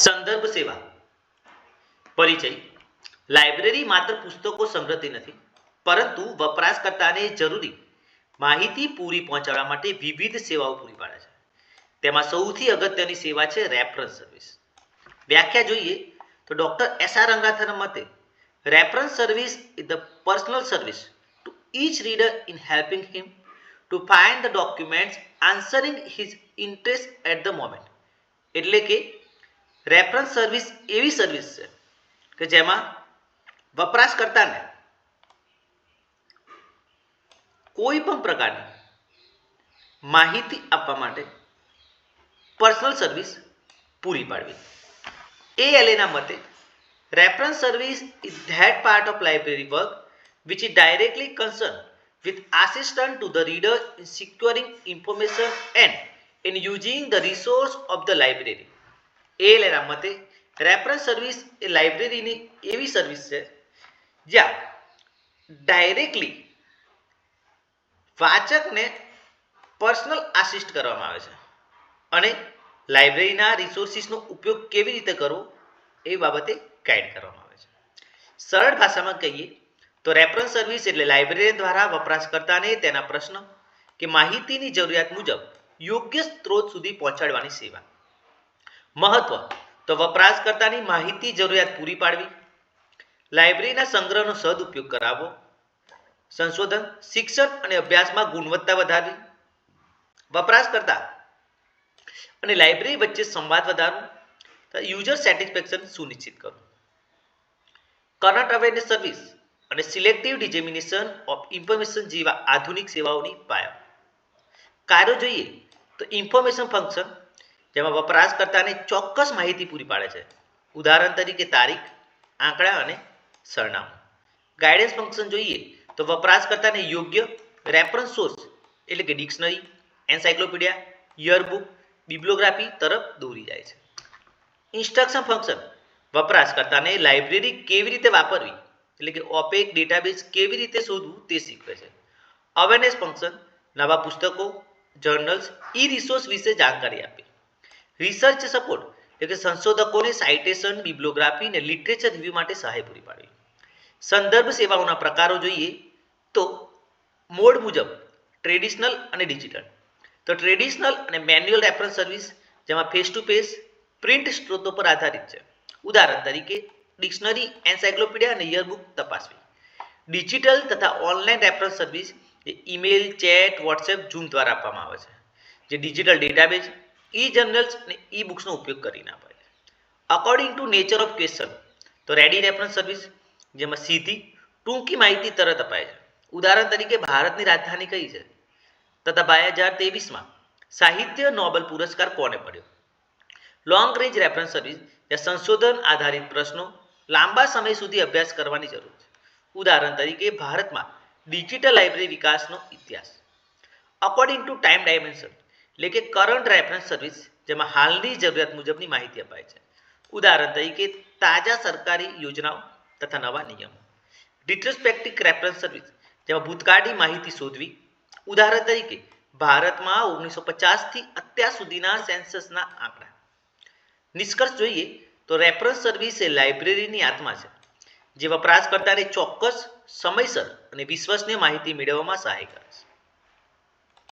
સંદર્ભ સેવા પરિચય લાઇબ્રેરી માત્ર પુસ્તકો સંગ્રહતી નથી, પરંતુ વપરાશકર્તાને જરૂરી માહિતી પૂરી પહોંચાડવા માટે વિવિધ સેવાઓ પૂરી પાડે છે. તેમાં સૌથી અગત્યની સેવા છે રેફરન્સ સર્વિસ. વ્યાખ્યા જોઈએ તો ડોક્ટર એસ.આર. રંગાથાના મતે reference service is the personal service to each reader in helping him to find the documents answering his interest at the moment. એટલે કે રેફરન્સ સર્વિસ એવી સર્વિસ છે કે જેમાં વપરાશકર્તાને કોઈ પણ પ્રકારની માહિતી આપવા માટે પર્સનલ સર્વિસ પૂરી પાડવી. ALAના મતે reference service is that part of library work which is directly concerned with assistance to the reader in securing information and in using the resource of the library. ALAના મતે રેફરન્સ સર્વિસ એ લાઇબ્રેરીની એવી service છે જ્યાં directly વાચકને personal assist કરવામાં આવે છે અને લાઇબ્રેરીના રિસોર્સિસનો ઉપયોગ કેવી રીતે કરવો એ બાબતે ગાઈડ કરવામાં આવે છે. સરળ ભાષામાં કહીએ તો રેફરન્સ સર્વિસ એટલે લાઇબ્રેરી દ્વારા વપરાશકર્તાને તેના પ્રશ્ન કે માહિતીની જરૂરિયાત મુજબ યોગ્ય સ્ત્રોત સુધી પહોંચાડવાની સેવા. મહત્વ તો વપરાશકર્તાની માહિતી જરૂરિયાત પૂરી પાડવી, લાઇબ્રેરીના સંગ્રહનો સદઉપયોગ કરાવવો, સંશોધન, શિક્ષણ અને અભ્યાસમાં ગુણવત્તા વધારવી, વપરાશકર્તા અને લાઇબ્રેરી વચ્ચે સંવાદ વધારવો, યુઝર સેટિસ્ફેક્શન સુનિશ્ચિત કરવું. કરંટ અવેરનેસ સર્વિસ અને સિલેક્ટિવ ડિસેમિનેશન ઓફ ઇન્ફોર્મેશન જેવા આધુનિક સેવાઓની પાયા. કાર્યો જોઈએ તો ઇન્ફોર્મેશન ફંક્શન જેમાં વપરાશકર્તાને ચોક્કસ માહિતી પૂરી પાડે છે, ઉદાહરણ તરીકે તારીખ, આંકડા અને સરનામું. ગાઈડન્સ ફંક્શન જોઈએ તો વપરાશકર્તાને યોગ્ય રેફરન્સ સોર્સ એટલે કે ડિક્શનરી, એન્સાઇક્લોપીડિયા, યરબુક, બિબ્લિયોગ્રાફી તરફ દોરી જાય છે. ઇન્સ્ટ્રક્શન ફંક્શન વપરાશકર્તાને લાઇબ્રેરી કેવી રીતે વાપરવી એટલે કે ઓપેક ડેટાબેઝ કેવી રીતે શોધવું તે શીખવે છે. અવેરનેસ ફંક્શન નવા પુસ્તકો, જર્નલ્સ, રિસોર્સ વિશે જાણકારી આપે. રિસર્ચ સપોર્ટ એટલે કે સંશોધકોને સાઇટેશન, બિબ્લિયોગ્રાફી અને લિટરેચર રિવ્યૂ માટે સહાય પૂરી પાડવી. સંદર્ભ સેવાઓના પ્રકારો જોઈએ તો મોડ મુજબ ટ્રેડિશનલ અને ડિજિટલ. તો ટ્રેડિશનલ અને મેન્યુઅલ રેફરન્સ સર્વિસ જેમાં ફેસ ટુ ફેસ પ્રિન્ટ સ્ત્રોતો પર આધારિત છે, ઉદાહરણ તરીકે ડિક્શનરી, એન્સાઇક્લોપીડિયા અને યરબુક તપાસવી. ડિજિટલ તથા ઓનલાઈન રેફરન્સ સર્વિસ જે ઈમેલ, ચેટ, વોટ્સએપ, ઝૂમ દ્વારા આપવામાં આવે છે, જે ડિજિટલ ડેટાબેઝ, જર્નલ્સ અને બુક્સનો ઉપયોગ કરીને અપાય છે. According to nature of question તો રેડી રેફરન્સ સર્વિસ જેમાં સીધી ટૂંકી માહિતી તરત અપાય છે, ઉદાહરણ તરીકે ભારતની રાજધાની કઈ છે તથા 2023માં સાહિત્ય નોબેલ પુરસ્કાર કોને મળ્યો. લોંગ રેન્જ રેફરન્સ સર્વિસ જ્યાં સંશોધન આધારિત પ્રશ્નો લાંબા સમય સુધી અભ્યાસ કરવાની જરૂર છે, ઉદાહરણ તરીકે ભારતમાં ડિજિટલ લાઇબ્રેરી વિકાસનો ઇતિહાસ. અકોર્ડિંગ ટુ ટાઈમ ડાયમેન્શન એટલે કે કરંટ રેફરન્સ સર્વિસ જેમાં હાલની જરૂરિયાત મુજબની માહિતી અપાય છે, ઉદાહરણ તરીકે તાજા સરકારી યોજનાઓ તથા નવા નિયમો. રિટ્રોસ્પેક્ટિવ રેફરન્સ સર્વિસ જેમાં ભૂતકાળની માહિતી શોધવી, ઉદાહરણ તરીકે ભારતમાં 1950થી અત્યાર સુધીના સેન્સસના આંકડા. નિષ્કર્ષ જોઈએ તો રેફરન્સ સર્વિસ એ લાઇબ્રેરીની આત્મા છે જે વપરાશકર્તાને ચોક્કસ, સમયસર અને વિશ્વસનીય માહિતી મેળવવામાં સહાય કરે છે.